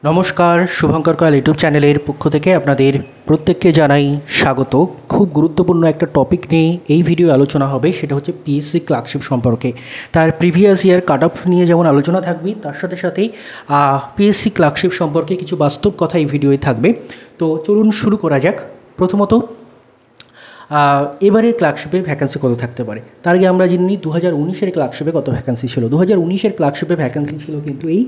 নমস্কার, শুভঙ্কর কয়াল ইউটিউব চ্যানেলের পক্ষ থেকে আপনাদের প্রত্যেককে জানাই স্বাগত। খুব গুরুত্বপূর্ণ একটা টপিক নিয়ে এই ভিডিও আলোচনা হবে, সেটা হচ্ছে পিএসসি ক্লার্কশিপ সম্পর্কে। তার প্রিভিয়াস ইয়ার কাট অফ নিয়ে যেমন আলোচনা থাকবে, তার সাথে সাথেই পিএসসি ক্লার্কশিপ সম্পর্কে কিছু বাস্তব কথা এই ভিডিওয়ে থাকবে। তো চলুন শুরু করা যাক। প্রথমত, এবারে ক্লার্কশিপে ভ্যাকেন্সি কত থাকতে পারে তার আগে আমরা জানি 2019-এর ক্লার্কশিপে কত ভ্যাকেন্সি ছিল। 2019-এর ক্লার্কশিপে ভ্যাকেন্সি ছিল কিন্তু এই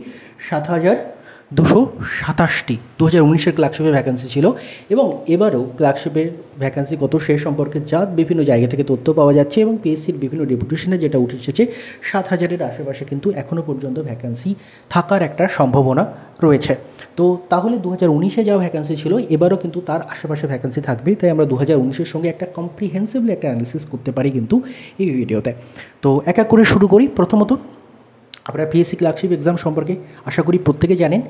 7,227টি 2019-এর ক্লার্কশিপে ভ্যাকেন্সি ছিল। এবং এবারেও ক্লার্কশিপের ভ্যাকেন্সি কত সে সম্পর্কে বিভিন্ন জায়গা থেকে তথ্য পাওয়া যাচ্ছে, এবং পিএসসির বিভিন্ন ডেপুটেশনে যেটা উঠে এসেছে 7,000-এর আশেপাশে কিন্তু এখনও পর্যন্ত ভ্যাকেন্সি থাকার একটা সম্ভাবনা রয়েছে। তো তাহলে 2019-এ যা ভ্যাকেন্সি ছিল এবারও কিন্তু তার আশেপাশে ভ্যাকেন্সি থাকবে। তাই আমরা 2019-এর সঙ্গে একটা কম্প্রিহেন্সিভলি একটা অ্যানালিসিস করতে পারি কিন্তু এই ভিডিওতে। তো এক এক করে শুরু করি। প্রথমত, আপনারা পিএসসি ক্লার্কশিপ এক্সাম সম্পর্কে আশা করি প্রত্যেকে জানেন।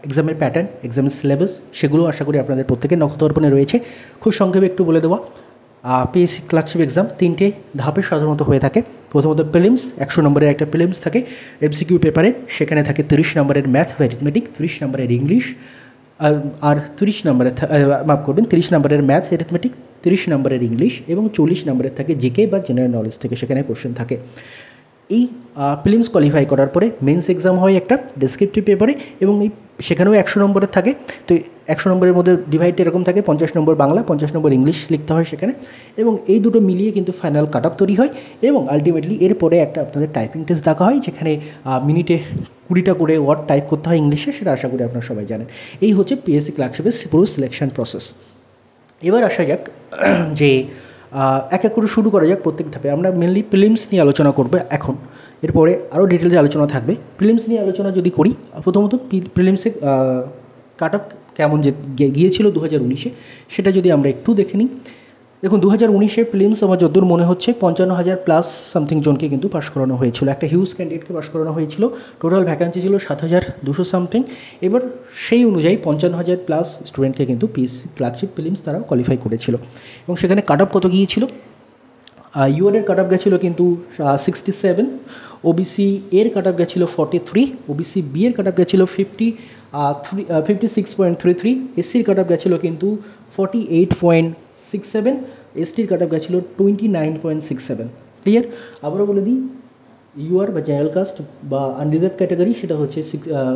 এক্সামের প্যাটার্ন, এক্সামের সিলেবাস, সেগুলো আশা করি আপনাদের প্রত্যেকের নখদর্পণে রয়েছে। খুব সংক্ষেপে একটু বলে দেওয়া, পিএসসি ক্লার্কশিপ এক্সাম 3টে ধাপে সাধারণত হয়ে থাকে। প্রথমত প্রিলিমস, 100 নম্বরের একটা প্রিলিমস থাকে এমসিকিউ পেপারে। সেখানে থাকে 30 নম্বরের ম্যাথ বা অ্যারিথমেটিক, 30 নম্বরের ইংলিশ, আর 30 নম্বরের 30 নম্বরের ম্যাথ অ্যারিথমেটিক, 30 নম্বরের ইংলিশ, এবং 40 নম্বরের থাকে জিকে বা জেনারেল নলেজ থেকে সেখানে কোশ্চেন থাকে। এই প্রিলিমস কোয়ালিফাই করার পরে মেন্স এক্সাম হয় একটা ডেসক্রিপটিভ পেপারে, এবং সেখানেও 100 নম্বরের থাকে। তো 100 নম্বরের মধ্যে ডিভাইড এরকম থাকে, 50 নম্বর বাংলা, 50 নম্বর ইংলিশ লিখতে হয় সেখানে। এবং এই দুটো মিলিয়ে কিন্তু ফাইনাল কাট অফ তৈরি হয়। এবং আলটিমেটলি এরপরে একটা আপনাদের টাইপিং টেস্ট দেখা হয়, যেখানে মিনিটে 20টা করে ওয়ার্ড টাইপ করতে হয় ইংলিশে। সেটা আশা করি আপনারা সবাই জানেন। এই হচ্ছে পিএসসি ক্লার্কশিপের পুরো সিলেকশন প্রসেস। এবার আসা যাক যে এক এক করে শুরু করা যাক প্রত্যেক ধাপে। আমরা মেনলি প্রিলিমস নিয়ে আলোচনা করবো এখন, এরপরে আরও ডিটেলসে আলোচনা থাকবে। প্রিলিমস নিয়ে আলোচনা যদি করি, প্রথমত প্রিলিমসে কাট অফ কেমন গিয়েছিল 2019-এ, সেটা যদি আমরা একটু দেখে নিই। দেখুন, 2019-এর প্রিলিমস আমার যতদূর মনে হচ্ছে 55,000 প্লাস সামথিং জনকে কিন্তু পাস করানো হয়েছিল, একটা হিউজ ক্যান্ডিডেটকে পাস করানো হয়েছিল। টোটাল ভ্যাকান্সি ছিল 7,200 সামথিং। এবার সেই অনুযায়ী 55,000 প্লাস স্টুডেন্টকে কিন্তু পিএসসি ক্লার্কশিপ প্রিলিমস তারাও কোয়ালিফাই করেছিল। এবং সেখানে কাট অফ কত গিয়েছিল? ইউআরের কাট অফ গেছিলো কিন্তু 67, ওবিসি এর কাট অফ গেছিলো 43, ওবিসি বি এর কাট অফ গেছিলো 56.33, এসসির কাট অফ গেছিলো কিন্তু 48.67, এসটির কাট অফ গেছিলো 29.67। ক্লিয়ার? আবারও বলে দিই, ইউআর বা জেনারেল কাস্ট বা আনরিজার্ভ ক্যাটাগরি সেটা হচ্ছে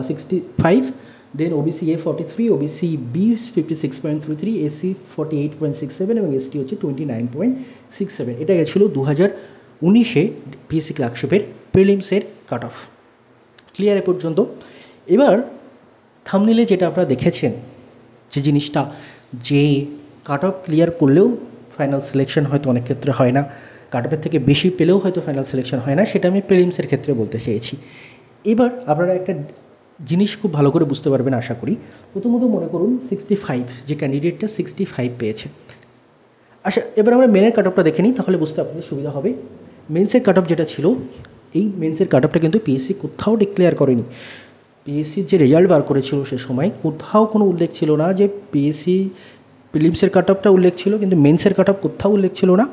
65, then OBC A 43, OBC B 56.33, SC 48.67 এবং এসটি হচ্ছে 29.67। এটা গেছিলো 2019-এ পিএসসি ক্লার্কশিপের প্রিলিমসের কাট অফ। ক্লিয়ার এ পর্যন্ত? এবার থাম্বনেইলে যেটা আপনারা দেখেছেন, যে জিনিসটা, যে কাট অফ ক্লিয়ার করলেও ফাইনাল সিলেকশন হয়তো অনেক ক্ষেত্রে হয় না, কাট অফের থেকে বেশি পেলেও হয়তো ফাইনাল সিলেকশন হয় না, সেটা আমি প্রিলিমসের ক্ষেত্রে বলতে চেয়েছি। এবার আপনারা একটা জিনিস খুব ভালো করে বুঝতে পারবেন আশা করি। প্রথমত মনে করুন 65, যে ক্যান্ডিডেটটা 65 পেয়েছে। আচ্ছা, এবার আমরা মেনের কাট অফটা দেখে নিই, তাহলে বুঝতে আপনাদের সুবিধা হবে। মেন্সের কাট অফ যেটা ছিল, এই মেন্সের কাট অফটা কিন্তু পিএসসি কোথাও ডিক্লেয়ার করেনি। পিএসসির যে রেজাল্ট বার করেছিল সে সময় কোথাও কোনো উল্লেখ ছিল না যে পিএসসি প্রিলিমসের কাট অফটা উল্লেখ ছিল, কিন্তু মেন্সের কাট অফ কোথাও উল্লেখ ছিল না।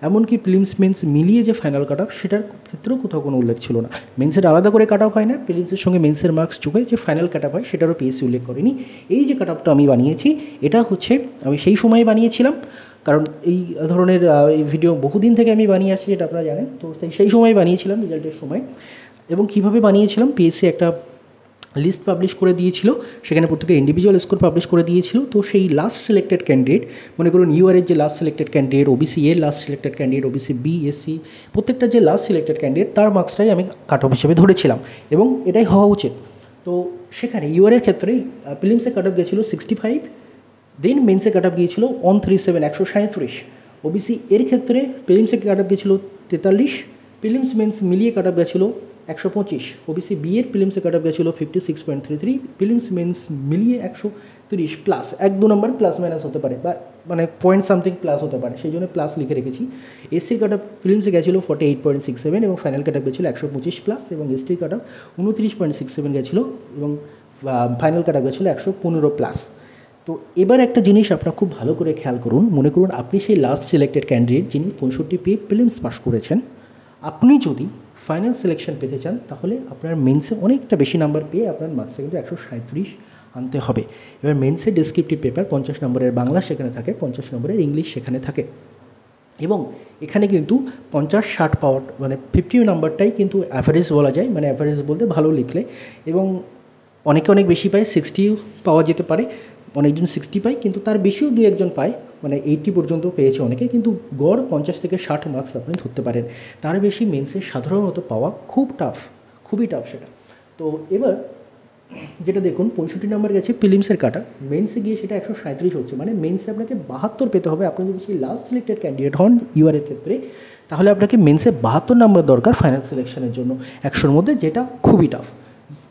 এমনকি প্রিলিমস মেন্স মিলিয়ে যে ফাইনাল কাট অফ, সেটার ক্ষেত্রেও কোথাও কোনো উল্লেখ ছিল না। মেন্সের আলাদা করে কাট অফ হয় না, প্রিলিমসের সঙ্গে মেন্সের মার্কস যোগে যে ফাইনাল কাট অফ হয় সেটারও পিএসসি উল্লেখ করেনি। এই যে কাট অফটা আমি বানিয়েছি, এটা হচ্ছে আমি সেই সময় বানিয়েছিলাম, কারণ এই ধরনের এই ভিডিও বহুদিন থেকে আমি বানিয়ে আসছি, যেটা আপনারা জানেন। তো সেই সময় বানিয়েছিলাম, রেজাল্টের সময়। এবং কীভাবে বানিয়েছিলাম, পিএসসি একটা লিস্ট পাবলিশ করে দিয়েছিল, সেখানে প্রত্যেকের ইন্ডিভিজুয়াল স্কোর পাবলিশ করে দিয়েছিল। তো সেই লাস্ট সিলেক্টেড ক্যান্ডিডেট, মনে করুন ইউআরের যে লাস্ট সিলেক্টেড ক্যান্ডিডেট, ওবিসি এর last selected candidate, OBC B, SC, প্রত্যেকটা যে লাস্ট সিলেক্টেড ক্যান্ডিডেট তার মার্কসটাই আমি কাট অফ হিসেবে ধরেছিলাম, এবং এটাই হওয়া উচিত। তো সেখানে ইউআরের ক্ষেত্রে প্রিলিমসে কাট অফ গিয়েছিলো 65, দেন মেন্সে কাট অফ গিয়েছিলো 137, 137। ওবিসি এর ক্ষেত্রে প্রিলিমসে কাট অফ গিয়েছিলো 43, প্রিলিমস মেন্স মিলিয়ে কাট অফ গেছিলো 125। ওবিসি বি এর প্রিলিমসে কাট অফ গেছিলো 56.33, প্রিলিমস মেন্স মিলিয়ে 130 প্লাস, 1-2 নম্বর প্লাস মাইনাস হতে পারে, বা মানে পয়েন্ট সামথিং প্লাস হতে পারে, সেই জন্য প্লাস লিখে রেখেছি। এসসির কাট অফ প্রিলিমসে গেছিলো 48.67 এবং ফাইনাল কাট অফ গেছিলো 125 প্লাস, এবং এসটির কাট অফ 29.67 গেছিলো এবং ফাইনাল কাট অফ গেছিলো 115 প্লাস। তো এবার একটা জিনিস আপনারা খুব ভালো করে খেয়াল করুন। মনে করুন আপনি সেই লাস্ট সিলেক্টেড ক্যান্ডিডেট যিনি 65 পেয়ে প্রিলিমস পাস করেছেন। আপনি যদি ফাইনাল সিলেকশন পেতে চান, তাহলে আপনার মেন্সে অনেকটা বেশি নাম্বার পেয়ে আপনার মার্কসে কিন্তু 137 আনতে হবে। এবার মেন্সের ডেসক্রিপটিভ পেপার 50 নম্বরের বাংলা সেখানে থাকে, 50 নম্বরের ইংলিশ সেখানে থাকে, এবং এখানে কিন্তু 50-60 পাওয়ার মানে 50 নাম্বারটাই কিন্তু অ্যাভারেজ বলা যায়, মানে অ্যাভারেজ বলতে ভালো লিখলে, এবং অনেকে অনেক বেশি পায়, 60 পাওয়া যেতে পারে, অনেকজন 60 পায়, কিন্তু তার বেশিও দু একজন পায়, মানে 80 পর্যন্ত পেয়েছে অনেকে, কিন্তু গড় 50 থেকে 60 মার্কস আপনি ধরতে পারেন। তার বেশি মেন্সে সাধারণত পাওয়া খুব টাফ, খুবই টাফ সেটা। তো এবার যেটা দেখুন 65 নাম্বার গেছে প্রিলিমসের কাটা, মেন্সে গিয়ে সেটা 137 হচ্ছে, মানে মেন্সে আপনাকে 72 পেতে হবে। আপনি যদি সেই লাস্ট সিলেক্টেড ক্যান্ডিডেট হন ইউআরের ক্ষেত্রে, তাহলে আপনাকে মেন্সে 72 নাম্বার দরকার ফাইনাল সিলেকশনের জন্য 100-র মধ্যে, যেটা খুবই টাফ,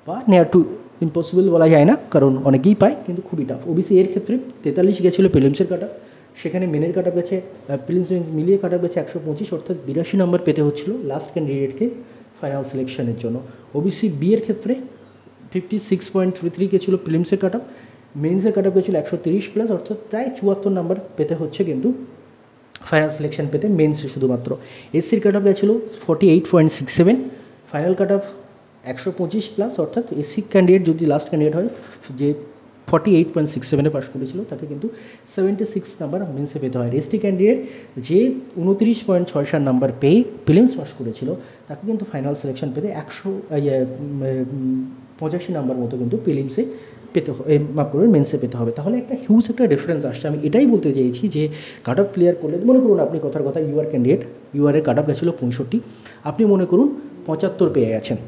বা নেয়ার টু ইম্পসিবল বলা যায় না, কারণ অনেকেই পায়, কিন্তু খুবই টাফ। ওবিসি এর ক্ষেত্রে 43 গেছিলো প্রিলিমসের কাটা, সেখানে মেনের কাটা গেছে, প্রিলিমস মেন্স মিলিয়ে কাটা গেছে 125, অর্থাৎ 82 নাম্বার পেতে হচ্ছিল লাস্ট ক্যান্ডিডেটকে ফাইনাল সিলেকশনের জন্য। ওবিসি বি এর ক্ষেত্রে 56.33 গেছিলো প্রিলিমসের কাট অফ, মেন্সের কাট অফ গেছিলো 130+, অর্থাৎ প্রায় 74 নাম্বার পেতে হচ্ছে কিন্তু ফাইনাল সিলেকশন পেতে মেন্সে শুধুমাত্র। এসসির কাট অফ গেছিলো 48.67, ফাইনাল কাট অফ 125+, অর্থাৎ এসসি ক্যান্ডিডেট যদি লাস্ট ক্যান্ডিডেট হয় যে 48.67 পাস করেছিল তাকে কিন্তু 76 নাম্বার মেন্সে পেতে হয়। এসটি ক্যান্ডিডেট যে 29.67 নাম্বার পেয়ে প্রিলিমস পাস করেছিল তাকে কিন্তু ফাইনাল সিলেকশন পেতে 85 নাম্বার মতো কিন্তু প্রিলিমসে পেতে হবে, মাফ করবেন মেন্সে পেতে হবে। তাহলে একটা হিউজ একটা ডিফারেন্স আসছে। আমি এটাই বলতে চাইছি যে কাট অফ ক্লিয়ার করলে, মনে করুন আপনি কথার কথা ইউআর ক্যান্ডিডেট, ইউআরের কাট অফ গেছিলো 65, আপনি মনে করুন 75 পেয়ে গেছেন,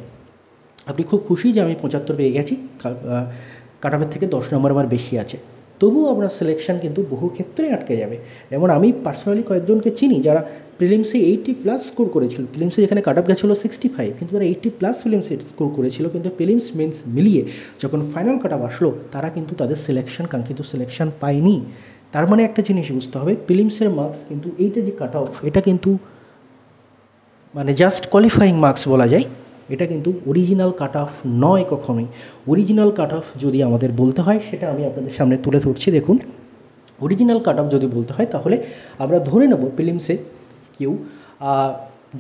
আপনি খুব খুশি যে আমি 75 পেয়ে গেছি, কাট অফের থেকে 10 নম্বর আমার বেশি আছে, তবুও আপনার সিলেকশন কিন্তু বহু ক্ষেত্রে আটকে যাবে। যেমন আমি পার্সোনালি কয়েকজনকে চিনি যারা প্রিলিমসে 80+ স্কোর করেছিল, প্রিলিমসে যেখানে কাট অফ গেছিলো 65, কিন্তু তারা 80+ প্রিলিমসে স্কোর করেছিল, কিন্তু প্রিলিমস মেন্স মিলিয়ে যখন ফাইনাল কাট অফ আসলো তারা কিন্তু তাদের সিলেকশন, কাঙ্ক্ষিত সিলেকশন পায়নি। তার মানে একটা জিনিস বুঝতে হবে, প্রিলিমসের মার্কস কিন্তু এইটা যে কাট অফ, এটা কিন্তু মানে জাস্ট কোয়ালিফাইং মার্কস বলা যায়, এটা কিন্তু অরিজিনাল কাট অফ নয় কখনোই। অরিজিনাল কাট অফ যদি আমাদের বলতে হয়, সেটা আমি আপনাদের সামনে তুলে ধরছি। দেখুন, অরিজিনাল কাট অফ যদি বলতে হয় তাহলে আমরা ধরে নেব প্রিলিমসে কেউ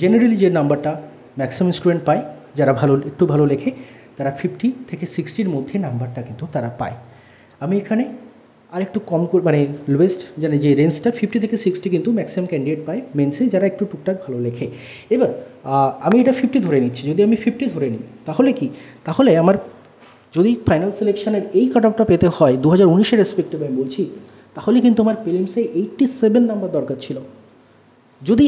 জেনারেলি যে নাম্বারটা ম্যাক্সিমাম স্টুডেন্ট পায়, যারা একটু ভালো লেখে, তারা 50 থেকে 60-র মধ্যে নাম্বারটা কিন্তু তারা পায়। আমি এখানে আর একটু কম করে, মানে লোয়েস্ট জানি যে রেঞ্জটা 50 থেকে 60 কিন্তু ম্যাক্সিমাম ক্যান্ডিডেট পায় মেন্সে, যারা একটু টুকটাক ভালো লেখে। এবার আমি এটা 50 ধরে নিচ্ছি, যদি আমি 50 ধরে নিই তাহলে কি, তাহলে আমার যদি ফাইনাল সিলেকশনের এই কাট অফটা পেতে হয় 2019-এর রেসপেক্টিভে আমি বলছি, তাহলে কিন্তু আমার প্রিলিমসে 87 নাম্বার দরকার ছিল। যদি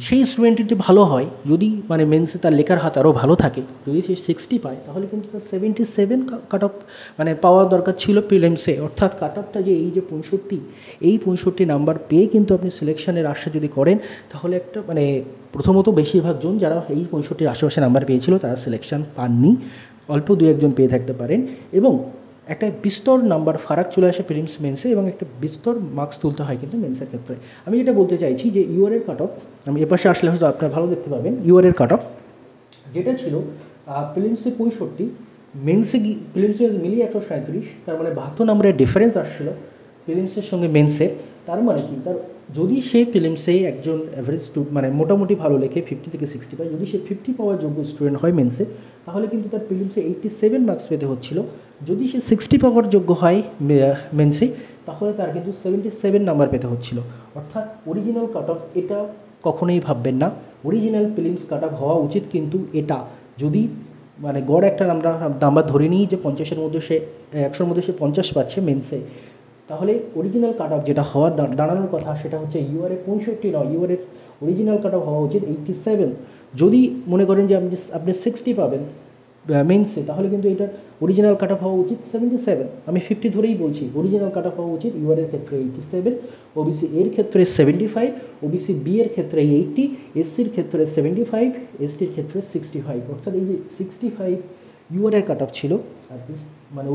সেই স্টুডেন্টটি ভালো হয়, যদি মানে মেন্সে তার লেখার হাত আরও ভালো থাকে, যদি সে 60 পায়, তাহলে কিন্তু তার 77 কাট অফ মানে পাওয়ার দরকার ছিল প্রিলিমসে। অর্থাৎ কাট অফটা যে এই যে 65, এই 65 নাম্বার পেয়ে কিন্তু আপনি সিলেকশনের আশা যদি করেন, তাহলে একটা মানে প্রথমত বেশিরভাগ জন যারা এই 65-র আশেপাশে নাম্বার পেয়েছিল তারা সিলেকশন পাননি, অল্প দু একজন পেয়ে থাকতে পারেন, এবং একটা বিস্তর নাম্বার ফারাক চলে আসে প্রিলিমস মেন্সে, এবং একটা বিস্তর মার্কস তুলতে হয় কিন্তু মেন্সের ক্ষেত্রে। আমি যেটা বলতে চাইছি যে ইউআরের কাট অফ, আমি এপাশে আসলে হয়তো আপনারা ভালো দেখতে পাবেন, ইউআরের কাট অফ যেটা ছিল প্রিলিমসে 65, মেন্সে প্রিলিমসে মিলিয়ে 137, তার মানে 72 নম্বরের ডিফারেন্স আসছিল প্রিলিমসের সঙ্গে মেন্সের। তার মানে কি, তার যদি সে প্রিলিমসে একজন অ্যাভারেজ মানে মোটামুটি ভালো লেখে 50 থেকে 60 পায়, যদি সে 50 পাওয়ার যোগ্য স্টুডেন্ট হয় মেন্সে, তাহলে কিন্তু তার প্রিলিমসে 87 মার্কস পেতে হচ্ছিল। যদি সে 60 পাওয়ার যোগ্য হয় মেন্সে, তাহলে তার কিন্তু 77 নাম্বার পেতে হচ্ছিল। অর্থাৎ অরিজিনাল কাট অফ এটা কখনোই ভাববেন না, অরিজিনাল প্রিলিমস কাট অফ হওয়া উচিত কিন্তু এটা, যদি মানে গড় একটা নাম্বার ধরে নিই যে 50-এর মধ্যে সে 100-র মধ্যে সে 50 পাচ্ছে মেন্সে, তাহলে অরিজিনাল কাট অফ যেটা হওয়ার দাঁড়ানোর কথা সেটা হচ্ছে ইউআরে 65 নয়, ইউআরের অরিজিনাল কাট অফ হওয়া উচিত 87। যদি মনে করেন যে আপনি 60 পাবেন মেন্সে, তাহলে কিন্তু এটার অরিজিনাল কাট অফ হওয়া উচিত 77। আমি 50 ধরেই বলছি, অরিজিনাল কাট অফ হওয়া উচিত ইউআরের ক্ষেত্রে 87, ওবিসি এর ক্ষেত্রে 75, ওবিসি বি এর ক্ষেত্রে 80, এসসির ক্ষেত্রে 75, এসটির ক্ষেত্রে 65। অর্থাৎ এই যে 65 ইউআরের কাট অফ ছিল, আর মানে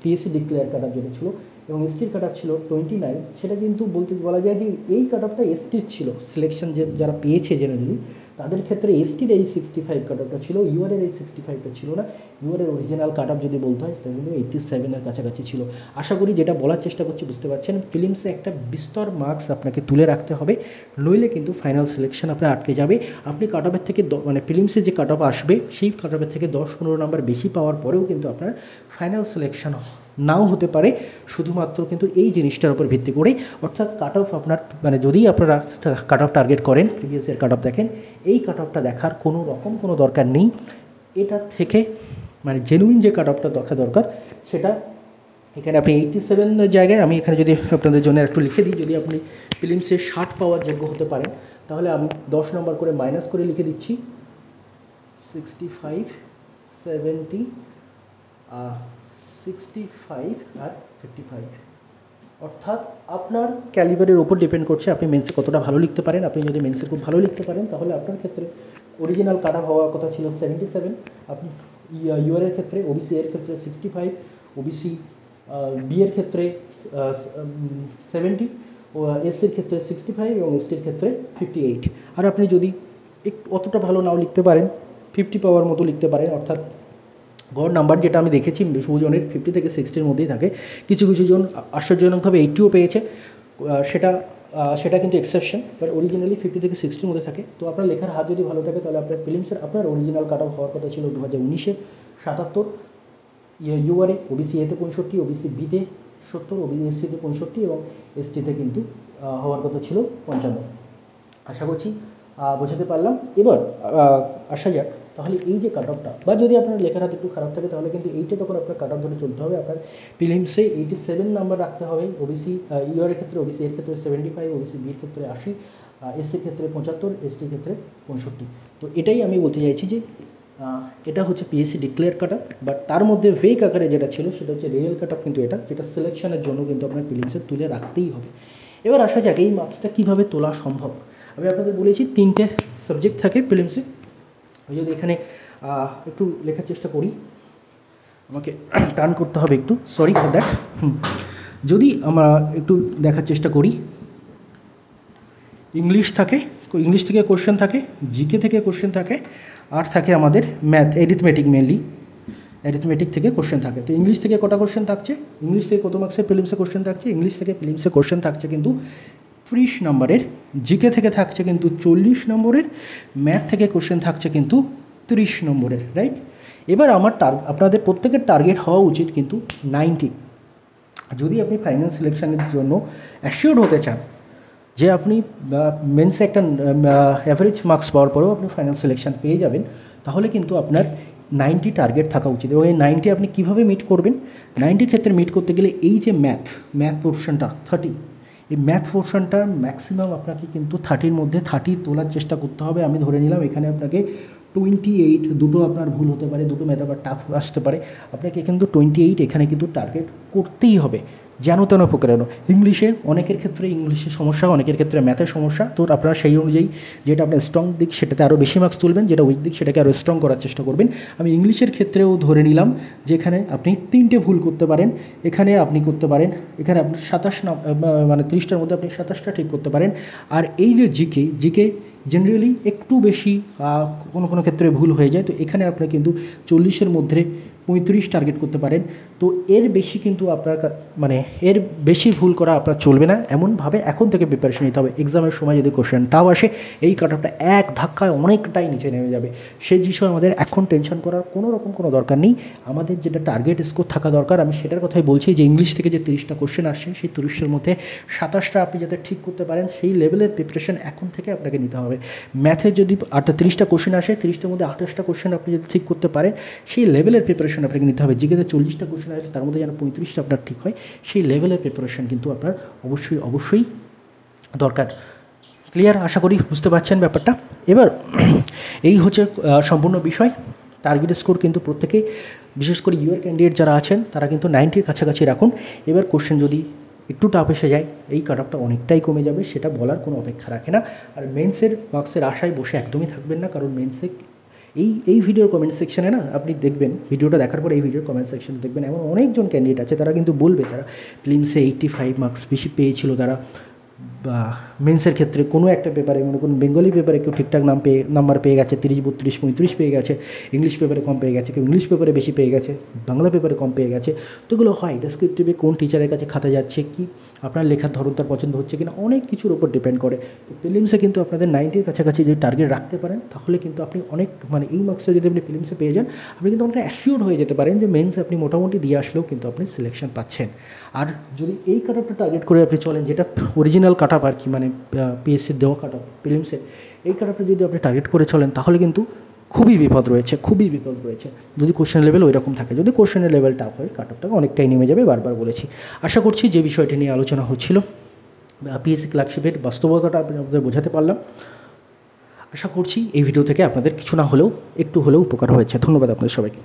পিএসসি ডিক্লেয়ার কাট অফ যেটা ছিল, এবং এসটির কাট অফ ছিল 29, সেটা কিন্তু বলা যায় যে এই কাট অফটা এসটির ছিল, সিলেকশন যারা পেয়েছে জেনারেলি তাদের ক্ষেত্রে এসটির এই 65 কাট অফটা ছিল, ইউআরের এই 65টা ছিল না। ইউআরের অরিজিনাল কাট অফ যদি বলতে হয় সেটা কিন্তু 87-এর কাছাকাছি ছিল। আশা করি যেটা বলার চেষ্টা করছি বুঝতে পারছেন। প্রিলিমসে একটা বিস্তর মার্কস আপনাকে তুলে রাখতে হবে, নইলে কিন্তু ফাইনাল সিলেকশন আপনার আটকে যাবে। আপনি কাট অফের থেকে মানে প্রিলিমসে যে কাট অফ আসবে সেই কাট অফের থেকে 10-15 নাম্বার বেশি পাওয়ার পরেও কিন্তু আপনার ফাইনাল সিলেকশন নাও হতে পারে, শুধুমাত্র কিন্তু এই জিনিসটার উপর ভিত্তি করে। অর্থাৎ কাট অফ আপনার মানে যদি আপনারা কাট অফ টার্গেট করেন, প্রিভিয়াস ইয়ার কাট অফ দেখেন, এই কাট অফটা দেখার কোনো রকম কোনো দরকার নেই। এটার থেকে মানে জেনুইন যে কাট অফটা দেখা দরকার সেটা এখানে আপনি 87 জায়গায়, আমি এখানে যদি আপনাদের জন্য একটু লিখে দিই, যদি আপনি প্রিলিমসে 60 পাওয়ার যোগ্য হতে পারেন তাহলে আমি 10 নম্বর করে মাইনাস করে লিখে দিচ্ছি 65, 70, 65 আর 55। অর্থাৎ আপনার ক্যালিবারের ওপর ডিপেন্ড করছে আপনি মেন্সে কতটা ভালো লিখতে পারেন। আপনি যদি মেন্সে খুব ভালো লিখতে পারেন তাহলে আপনার ক্ষেত্রে অরিজিনাল কাট অফ হওয়ার কথা ছিল 77, আপনি ইউআরের ক্ষেত্রে, ওবিসি এর ক্ষেত্রে 65, ওবিসি বি এর ক্ষেত্রে 70, ও এসসির ক্ষেত্রে 65 এবং এসটির ক্ষেত্রে 58। আর আপনি যদি একটু অতটা ভালো নাও লিখতে পারেন, 50 পাওয়ার মতো লিখতে পারেন, অর্থাৎ গড় নাম্বার যেটা আমি দেখেছি বহুজনের 50 থেকে 60-এর মধ্যেই থাকে। কিছু কিছু জন আশ্চর্যজনকভাবে 80ও পেয়েছে, সেটা কিন্তু এক্সেপশন, বাট অরিজিনালি 50 থেকে 60-এর মধ্যে থাকে। তো আপনার লেখার হাত যদি ভালো থাকে তাহলে আপনার প্রিলিমসের আপনার অরিজিনাল কাট অফ হওয়ার কথা ছিল 2019-এ 77, ইউআরে ওবিসি এতে 65, ওবিসি বিতে 70, ওবিসি এসসিতে 65 এবং এসটিতে কিন্তু হওয়ার কথা ছিল 55। আশা করছি বোঝাতে পারলাম। এবার আসা যাক তাহলে এই যে কাট অফটা, বা যদি আপনার লেখার হাত একটু খারাপ থাকে তাহলে কিন্তু এইটা তখন আপনার কাট অফ ধরে চলতে হবে। আপনার প্রিলিমসে 87 নাম্বার রাখতে হবে, ওবিসি ইউআরের ক্ষেত্রে, ওবিসি এর ক্ষেত্রে 75, ওবিসি বির ক্ষেত্রে 80, এসসির ক্ষেত্রে 75, এসটির ক্ষেত্রে 65। তো এটাই আমি বলতে চাইছি যে এটা হচ্ছে PSC declare cut off, but তার মধ্যে ভেক আকারে যেটা ছিল সেটা হচ্ছে রিয়েল কাট অফ, কিন্তু এটা যেটা সিলেকশনের জন্য কিন্তু আপনার প্রিলিমসে তুলে রাখতেই হবে। এবার আসা যাক এই মার্কসটা কীভাবে তোলা সম্ভব। আমি আপনাদের বলেছি 3টে সাবজেক্ট থাকে প্রিলিমসে। আমি যদি এখানে একটু লেখার চেষ্টা করি, আমাকে টার্ন করতে হবে একটু, সরি ফর দ্যাট। যদি আমরা একটু দেখার চেষ্টা করি, ইংলিশ থাকে, ইংলিশ থেকে কোশ্চেন থাকে, জিকে থেকে কোশ্চেন থাকে, আর থাকে আমাদের ম্যাথ, অ্যারিথমেটিক, মেনলি অ্যারিথমেটিক থেকে কোশ্চেন থাকে। তো ইংলিশ থেকে কটা কোশ্চেন থাকছে, ইংলিশ থেকে কত মার্কসের প্রিলিমসে কোশ্চেন থাকছে, ইংলিশ থেকে প্রিলিমসে কোশ্চেন থাকছে কিন্তু 30 নম্বরের, জিকে থেকে থাকছে কিন্তু 40 নম্বরের, ম্যাথ থেকে কোশ্চেন থাকছে কিন্তু 30 নম্বরের, রাইট। এবার আমার আপনাদের প্রত্যেকের টার্গেট হওয়া উচিত কিন্তু 90। যদি আপনি ফাইনাল সিলেকশনের জন্য অ্যাসিওর হতে চান যে আপনি মেন্সে একটা অ্যাভারেজ মার্কস পাওয়ার পরেও আপনি ফাইনাল সিলেকশন পেয়ে যাবেন, তাহলে কিন্তু আপনার 90 টার্গেট থাকা উচিত। এবং এই 90 আপনি কীভাবে মিট করবেন, 90 ক্ষেত্রে মিট করতে গেলে এই যে ম্যাথ পোর্শনটা 30, এই ম্যাথ পোর্শনটা ম্যাক্সিমাম আপনাকে কিন্তু 30-র মধ্যে 30 তোলার চেষ্টা করতে হবে। আমি ধরে নিলাম এখানে আপনাকে 28, দুটো আপনার ভুল হতে পারে, দুটো ম্যাথ আবার টাফ আসতে পারে, আপনাকে কিন্তু 28 এখানে কিন্তু টার্গেট করতেই হবে, যেন তেন প্রকারেণ। ইংলিশে অনেকের ক্ষেত্রে ইংলিশে সমস্যা, অনেকের ক্ষেত্রে ম্যাথের সমস্যা, তো আপনারা সেই অনুযায়ী যেটা আপনার স্ট্রং দিক সেটাতে আরও বেশি মার্কস তুলবেন, যেটা উইক দিক সেটাকে আরও স্ট্রং করার চেষ্টা করবেন। আমি ইংলিশের ক্ষেত্রেও ধরে নিলাম যেখানে আপনি 3টে ভুল করতে পারেন, এখানে আপনি করতে পারেন, এখানে আপনি 27 মানে 30টার মধ্যে আপনি 27টা ঠিক করতে পারেন। আর এই যে জিকে জেনারেলি একটু বেশি কোনো কোনো ক্ষেত্রে ভুল হয়ে যায়, তো এখানে আপনি কিন্তু 40-এর মধ্যে 35 টার্গেট করতে পারেন। তো এর বেশি কিন্তু আপনার মানে এর বেশি ভুল করা আপনার চলবে না, এমনভাবে এখন থেকে প্রিপারেশন নিতে হবে। এক্সামের সময় যদি কোশ্চেনটাও আসে এই কাট অফটা এক ধাক্কায় অনেকটাই নিচে নেমে যাবে, সেই বিষয়ে আমাদের এখন টেনশন করার কোনো দরকার নেই। আমাদের যেটা টার্গেট স্কোর থাকা দরকার, আমি সেটার কথাই বলছি যে ইংলিশ থেকে যে 30টা কোশ্চেন আসছে সেই 30টার মধ্যে 27টা আপনি যাতে ঠিক করতে পারেন সেই লেভেলের প্রিপারেশন এখন থেকে আপনাকে নিতে হবে। ম্যাথে যদি 30টা কোশ্চেন আসে, 30টার মধ্যে 28টা কোশ্চেন আপনি যদি ঠিক করতে পারেন সেই লেভেলের প্রিপারেশন আপনাকে নিতে হবে। জিকেতে 40টা কোশ্চেন আসে, তার মধ্যে যেন 35টা আপনার ঠিক হয়, সেই লেভেলের প্রিপারেশন কিন্তু আপনার অবশ্যই দরকার। ক্লিয়ার? আশা করি বুঝতে পারছেন ব্যাপারটা। এবার এই হচ্ছে সম্পূর্ণ বিষয়। টার্গেট স্কোর কিন্তু প্রত্যেকেই, বিশেষ করে ইউআর ক্যান্ডিডেট যারা আছেন তারা কিন্তু 90-র কাছাকাছি রাখুন। এবার কোশ্চেন যদি একটু টাফ এসে যায় এই কাট অফটা অনেকটাই কমে যাবে, সেটা বলার কোনো অপেক্ষা রাখে না। আর মেন্সের মার্কসের আশায় বসে একদমই থাকবেন না, কারণ মেন্সে এই ভিডিওর কমেন্ট সেকশনে না আপনি দেখবেন, ভিডিওটা দেখার পরে এই ভিডিওর কমেন্ট সেকশনে দেখবেন এমন অনেকজন ক্যান্ডিডেট আছে তারা কিন্তু বলবে তারা প্রিলিমসে 85 মার্কস বেশি পেয়েছিল, তারা বা মেন্সের ক্ষেত্রে কোনো একটা পেপারে মনে করুন বেঙ্গলি পেপারে কেউ ঠিকঠাক নাম্বার পেয়ে গেছে 30, 32, 35 পেয়ে গেছে, ইংলিশ পেপারে কম পেয়ে গেছে, কেউ ইংলিশ পেপারে বেশি পেয়ে গেছে, বাংলা পেপারে কম পেয়ে গেছে, তো এগুলো হয় ডেসক্রিপটিভে কোন টিচারের কাছে খাতা যাচ্ছে, কি আপনার লেখার ধরন তার পছন্দ হচ্ছে কিনা, অনেক কিছুর উপর ডিপেন্ড করে। তো প্রিলিমসে কিন্তু আপনাদের 90-র কাছাকাছি যদি টার্গেট রাখতে পারেন তাহলে কিন্তু আপনি অনেক মানে এই মার্কসটা যদি আপনি প্রিলিমসে পেয়ে যান আপনি কিন্তু অনেকটা অ্যাসিওর হয়ে যেতে পারেন যে মেন্স আপনি মোটামুটি দিয়ে আসলেও কিন্তু আপনি সিলেকশন পাচ্ছেন। আর যদি এই কাট অফটা টার্গেট করে আপনি চলেন, যেটা অরিজিনাল কাট অফ আর কি, মানে পিএসসির দেওয়া কাট অফ প্রিলিমসে, এই কাট অফটা যদি আপনি টার্গেট করে চলেন তাহলে কিন্তু খুবই বিপদ রয়েছে যদি কোশ্চেন লেভেল ওই রকম থাকে। যদি কোশ্চেনের লেভেল টাফ হয় কাট অফটা অনেকটাই নেমে যাবে, বারবার বলেছি। আশা করছি যে বিষয়টি নিয়ে আলোচনা হচ্ছিল পিএসসি ক্লার্কশিপের বাস্তবতাটা আপনাদের বোঝাতে পারলাম। আশা করছি এই ভিডিও থেকে আপনাদের কিছু না হলেও একটু হলেও উপকার হয়েছে। ধন্যবাদ আপনাদের সবাইকে।